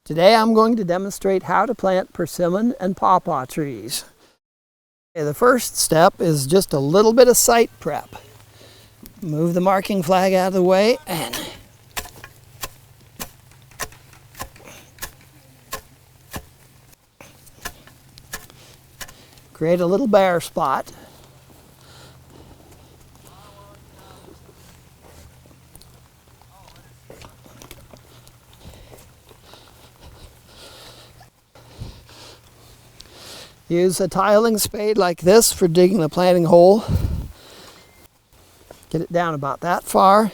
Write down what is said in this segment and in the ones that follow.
Today I'm going to demonstrate how to plant persimmon and pawpaw trees. Okay, the first step is just a little bit of site prep. Move the marking flag out of the way and create a little bare spot. Use a tiling spade like this for digging the planting hole. Get it down about that far.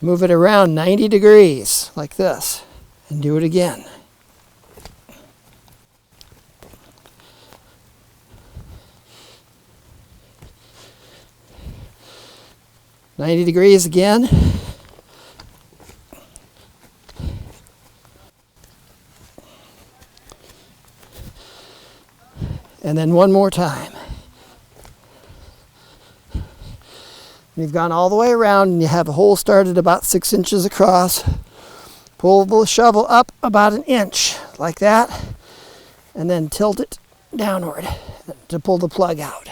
Move it around 90 degrees like this and do it again. "90 degrees again. And then one more time. You've gone all the way around and you have a hole started about 6 inches across. Pull the shovel up about 1 inch like that and then tilt it downward to pull the plug out.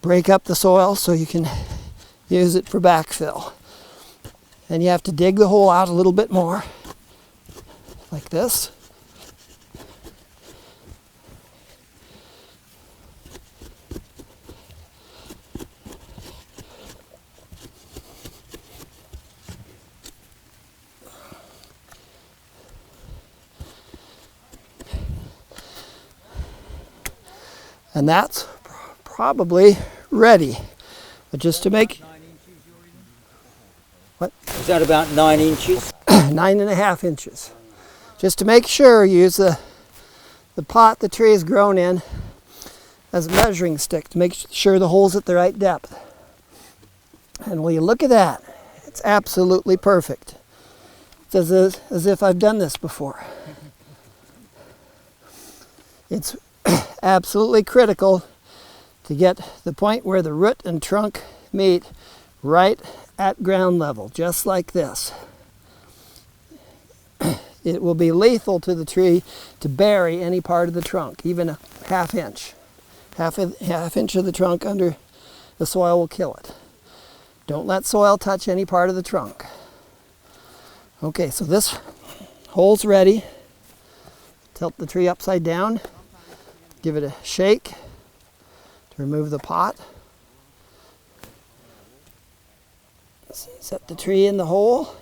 Break up the soil so you can use it for backfill. And you have to dig the hole out a little bit more, like this. And that's probably ready. But just to make... What? Is that about 9 inches? 9.5 inches. Just to make sure, use the pot the tree is grown in as a measuring stick to make sure the hole's at the right depth. And will you look at that? It's absolutely perfect. It's as if I've done this before. It's absolutely critical to get the point where the root and trunk meet right at ground level, just like this. It will be lethal to the tree to bury any part of the trunk, even a half inch. Half inch of the trunk under the soil will kill it. Don't let soil touch any part of the trunk. Okay, so this hole's ready. Tilt the tree upside down. Give it a shake to remove the pot. Set the tree in the hole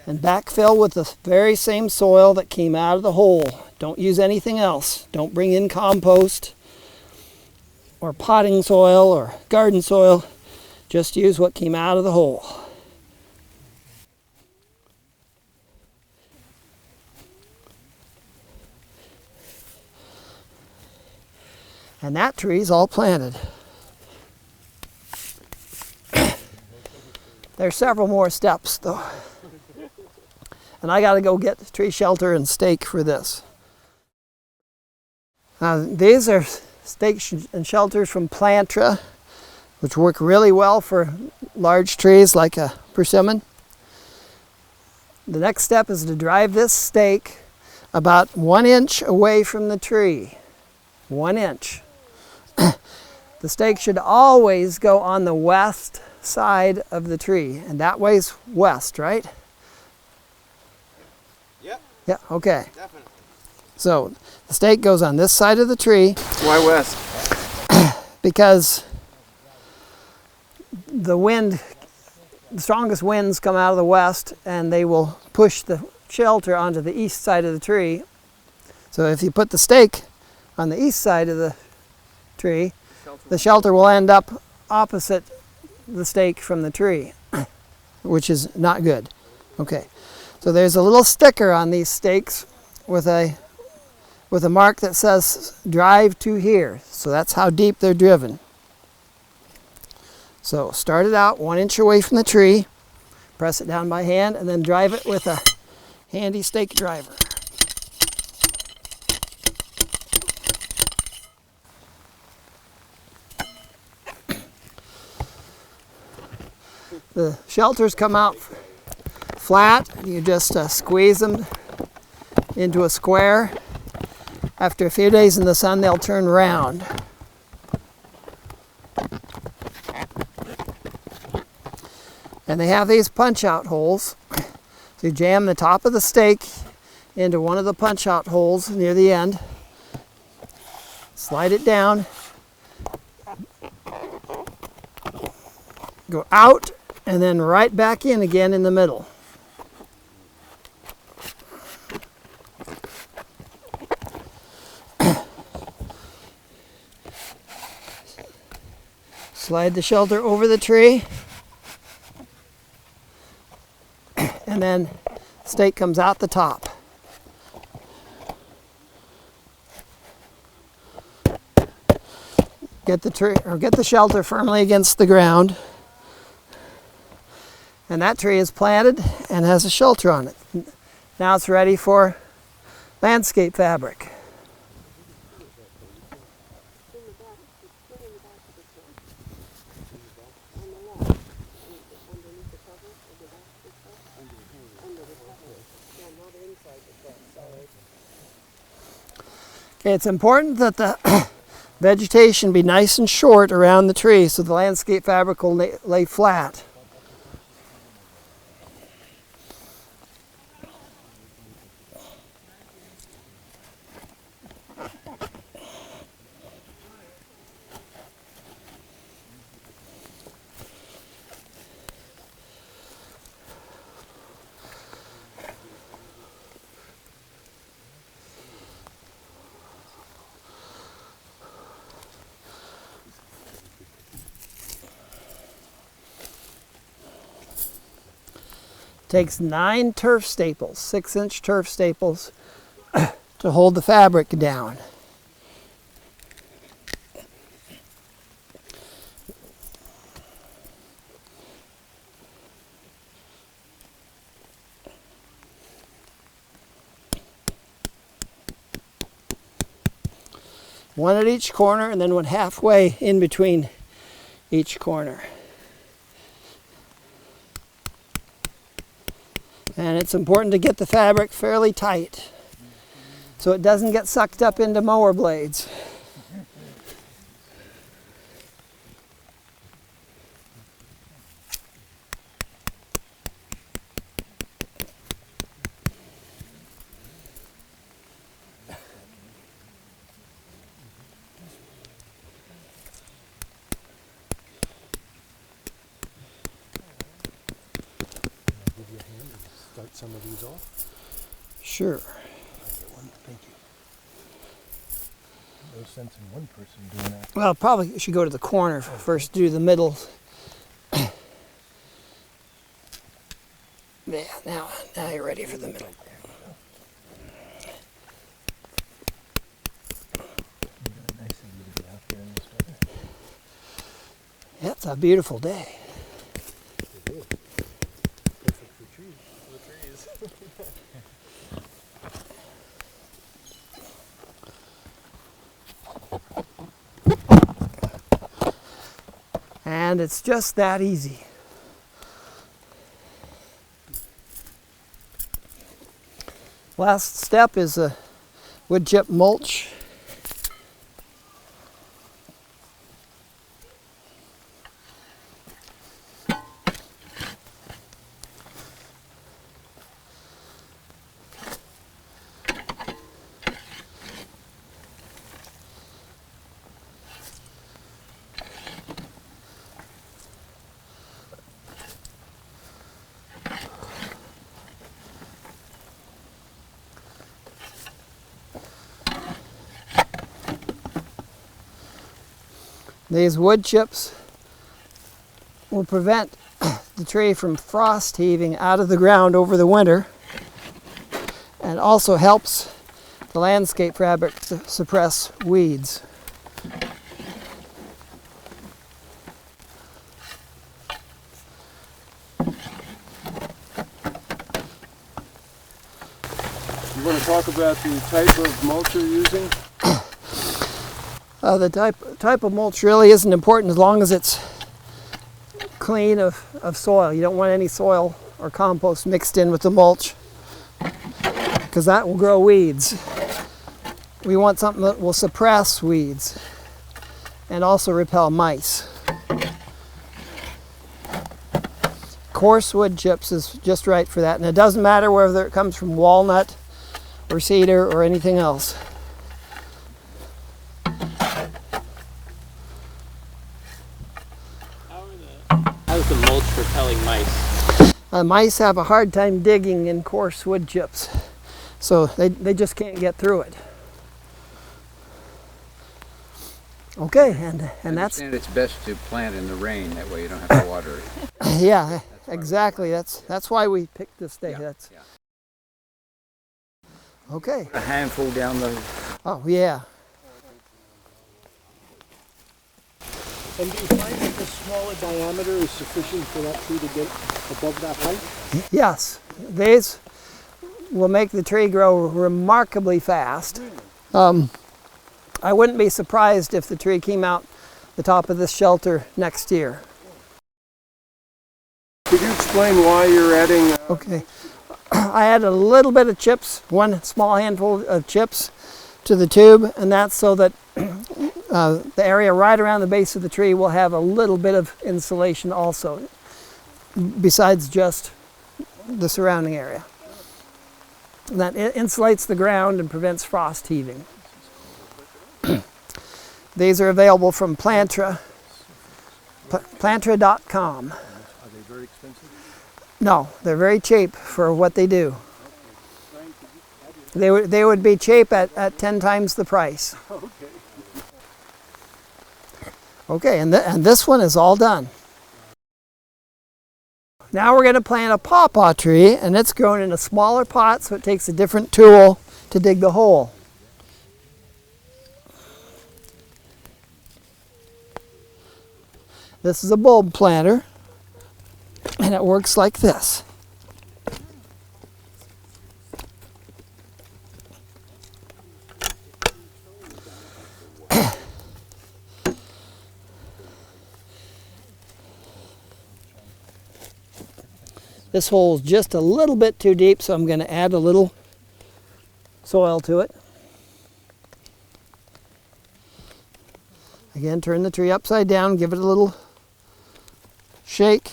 and backfill with the very same soil that came out of the hole. Don't use anything else. Don't bring in compost or potting soil or garden soil. Just use what came out of the hole. And that tree's all planted. There's several more steps though. And I gotta go get tree shelter and stake for this. These are stakes and shelters from Plantra, which work really well for large trees like a persimmon. The next step is to drive this stake about 1 inch away from the tree. 1 inch. The stake should always go on the west side of the tree, and that way's west, right? Yep. Yeah, okay. Definitely. So the stake goes on this side of the tree. Why west? Because the strongest winds come out of the west and they will push the shelter onto the east side of the tree. So if you put the stake on the east side of the tree, the shelter will end up opposite the stake from the tree, which is not good. Okay, so there's a little sticker on these stakes with a mark that says drive to here. So that's how deep they're driven. So start it out 1 inch away from the tree, press it down by hand, and then drive it with a handy stake driver. The shelters come out flat. You just squeeze them into a square. After a few days in the sun, they'll turn round. And they have these punch-out holes. So you jam the top of the stake into one of the punch-out holes near the end. Slide it down. Go out and then right back in again in the middle. Slide the shelter over the tree. And then stake comes out the top. Get the tree or get the shelter firmly against the ground. And that tree is planted and has a shelter on it. Now it's ready for landscape fabric. Okay, it's important that the vegetation be nice and short around the tree so the landscape fabric will lay flat. Takes 9 turf staples, 6-inch turf staples, to hold the fabric down. One at each corner and then one halfway in between each corner. And it's important to get the fabric fairly tight so it doesn't get sucked up into mower blades. Start some of these off? Sure. Thank you. No sense in one person doing that. Well, probably you should go to the corner first, do the middle. Yeah, now you're ready for the middle. Yeah, it's a beautiful day. And it's just that easy. Last step is a wood chip mulch. These wood chips will prevent the tree from frost heaving out of the ground over the winter, and also helps the landscape fabric to suppress weeds. You want to talk about the type of mulch you're using? The type of mulch really isn't important as long as it's clean of soil. You don't want any soil or compost mixed in with the mulch, because that will grow weeds. We want something that will suppress weeds and also repel mice. Coarse wood chips is just right for that, and it doesn't matter whether it comes from walnut or cedar or anything else. How's the mulch repelling mice? Mice have a hard time digging in coarse wood chips, so they just can't get through it. Okay, and that's... And it's best to plant in the rain, that way you don't have to water it. Yeah, exactly. That's why we picked this day. Yeah, That's okay. A handful down the... Oh yeah. And do you find that the smaller diameter is sufficient for that tree to get above that height? Yes, these will make the tree grow remarkably fast. I wouldn't be surprised if the tree came out the top of this shelter next year. Could you explain why you're adding... Okay, I added a little bit of chips, one small handful of chips to the tube, and that's so that the area right around the base of the tree will have a little bit of insulation also, besides just the surrounding area. And that insulates the ground and prevents frost heaving. These are available from Plantra, plantra.com. Are they very expensive? No, they're very cheap for what they do. They would be cheap at 10 times the price. Okay, and this one is all done. Now we're going to plant a pawpaw tree, and it's grown in a smaller pot, so it takes a different tool to dig the hole. This is a bulb planter, and it works like this. This hole is just a little bit too deep, so I'm going to add a little soil to it. Again, turn the tree upside down, give it a little shake.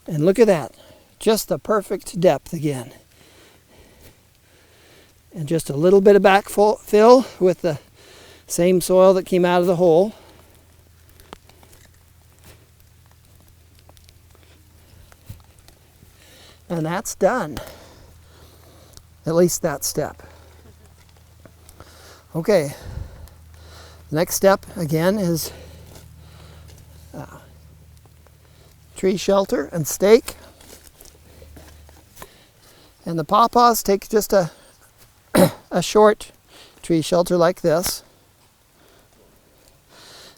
And look at that, just the perfect depth again. And just a little bit of backfill with the same soil that came out of the hole. And that's done. At least that step. Okay. The next step again is tree shelter and stake. And the pawpaws take just a short tree shelter like this.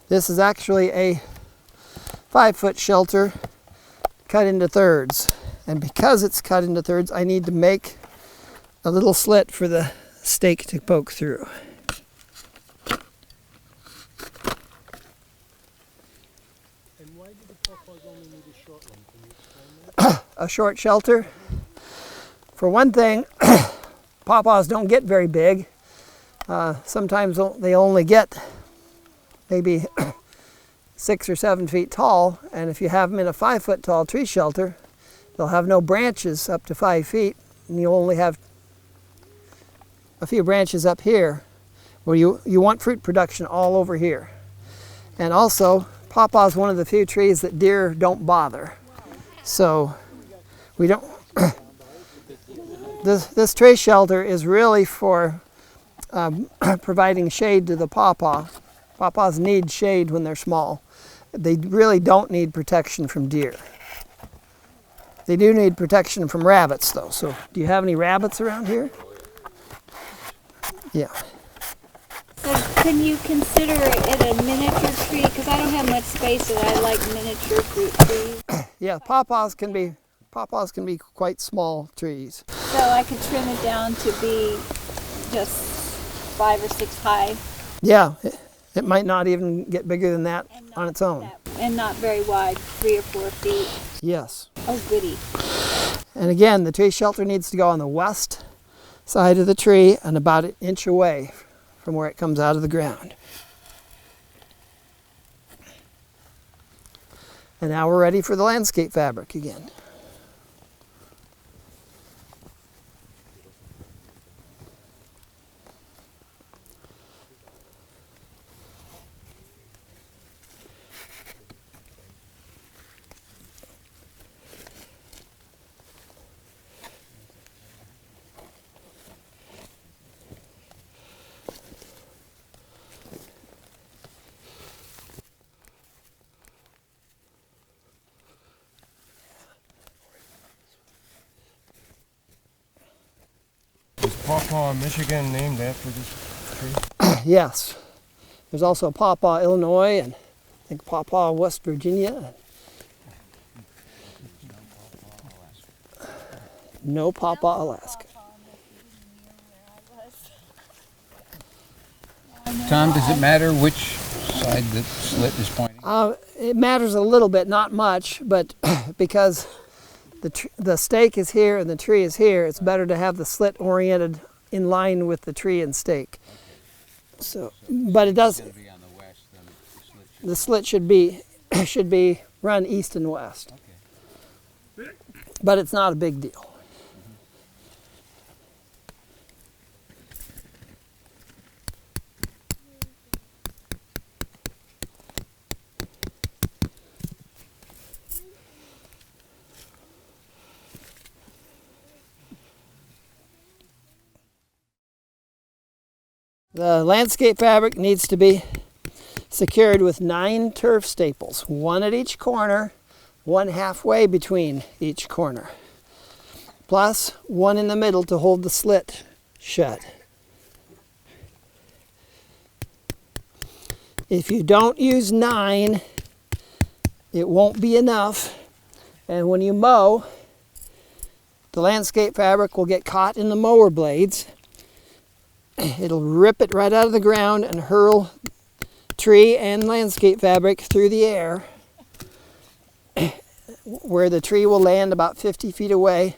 This is actually a 5-foot shelter cut into thirds. And because it's cut into thirds, I need to make a little slit for the stake to poke through. And why do the pawpaws only need a short one? Can you explain that? A short shelter. For one thing, pawpaws don't get very big. Sometimes they only get maybe 6 or 7 feet tall, and if you have them in a 5-foot tall tree shelter, they'll have no branches up to 5 feet, and you only have a few branches up here, where you want fruit production all over here. And also, pawpaw is one of the few trees that deer don't bother. So we don't. This tree shelter is really for providing shade to the pawpaw. Pawpaws need shade when they're small. They really don't need protection from deer. They do need protection from rabbits, though. So, do you have any rabbits around here? Yeah. So can you consider it a miniature tree? Because I don't have much space and I like miniature fruit trees. Yeah, pawpaws can be quite small trees. So I could trim it down to be just 5 or 6 high. Yeah, it might not even get bigger than that And on not its own. and not very wide, 3 or 4 feet. Yes. Oh, goody. And again, the tree shelter needs to go on the west side of the tree and about an inch away from where it comes out of the ground. And now we're ready for the landscape fabric again. Is Pawpaw, Michigan named after this tree? Yes. There's also Pawpaw, Illinois, and I think Pawpaw, West Virginia. No Pawpaw, Alaska. Tom, does it matter which side the slit is pointing? It matters a little bit, not much, but because the stake is here and the tree is here, it's better to have the slit oriented in line with the tree and stake. So, but it does. It's going to be on the west, then The slit should be run east and west. Okay. But it's not a big deal. The landscape fabric needs to be secured with 9 turf staples, 1 at each corner, 1 halfway between each corner, plus 1 in the middle to hold the slit shut. If you don't use 9, it won't be enough, and when you mow, the landscape fabric will get caught in the mower blades. It'll rip it right out of the ground and hurl tree and landscape fabric through the air, where the tree will land about 50 feet away,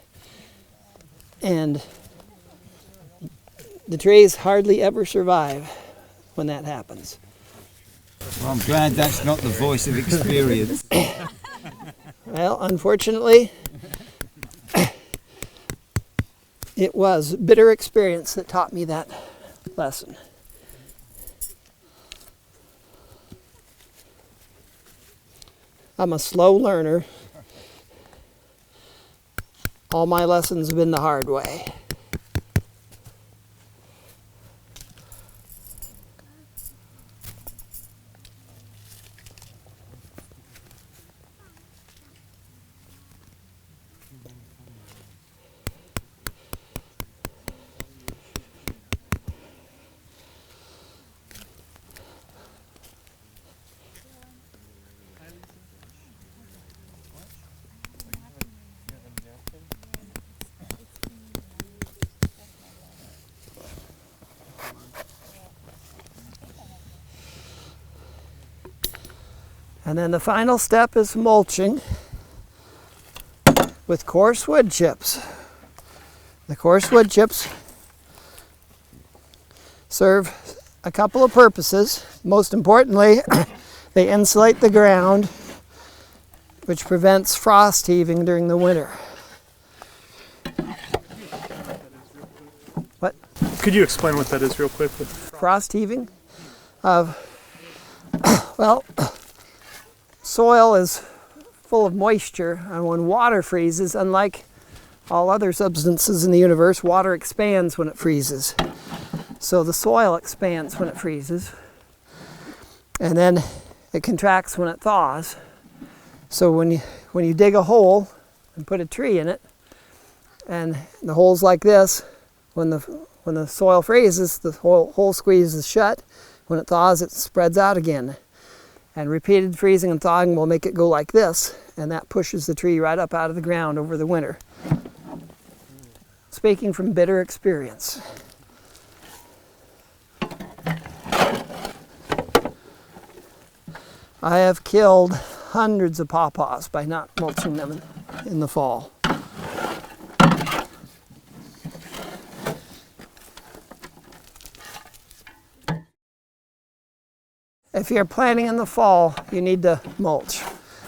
and the trees hardly ever survive when that happens. Well, I'm glad that's not the voice of experience. Well, unfortunately, it was bitter experience that taught me that lesson. I'm a slow learner. All my lessons have been the hard way. And then the final step is mulching with coarse wood chips. The coarse wood chips serve a couple of purposes. Most importantly, they insulate the ground, which prevents frost heaving during the winter. What? Could you explain what that is real quick? Frost heaving? Well, soil is full of moisture, and when water freezes, unlike all other substances in the universe, water expands when it freezes. So the soil expands when it freezes, and then it contracts when it thaws. So when you dig a hole and put a tree in it, and the hole's like this, when the soil freezes, the hole squeezes shut. When it thaws, it spreads out again. And repeated freezing and thawing will make it go like this, and that pushes the tree right up out of the ground over the winter. Speaking from bitter experience. I have killed hundreds of pawpaws by not mulching them in the fall. If you're planting in the fall, you need to mulch.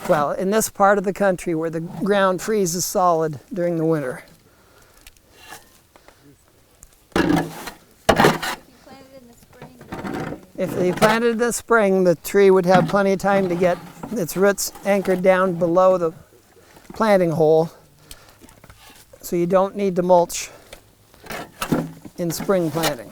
Well, in this part of the country where the ground freezes solid during the winter. If you planted in the spring, the tree would have plenty of time to get its roots anchored down below the planting hole. So you don't need to mulch in spring planting.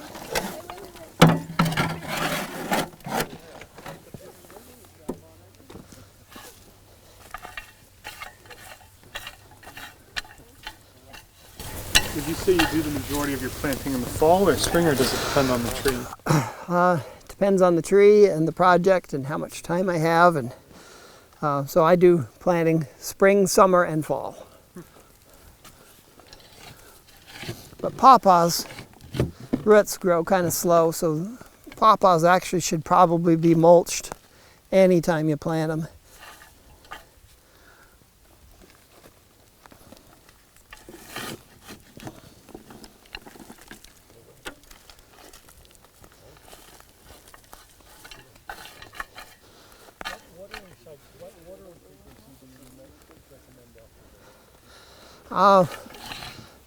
Would you say you do the majority of your planting in the fall or spring, or does it depend on the tree? Depends on the tree and the project and how much time I have. And so I do planting spring, summer, and fall. But pawpaws roots grow kind of slow, so pawpaws actually should probably be mulched anytime you plant them.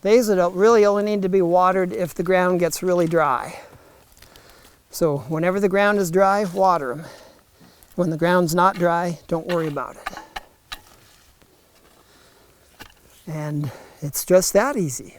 These don't really only need to be watered if the ground gets really dry. So whenever the ground is dry, water them. When the ground's not dry, don't worry about it. And it's just that easy.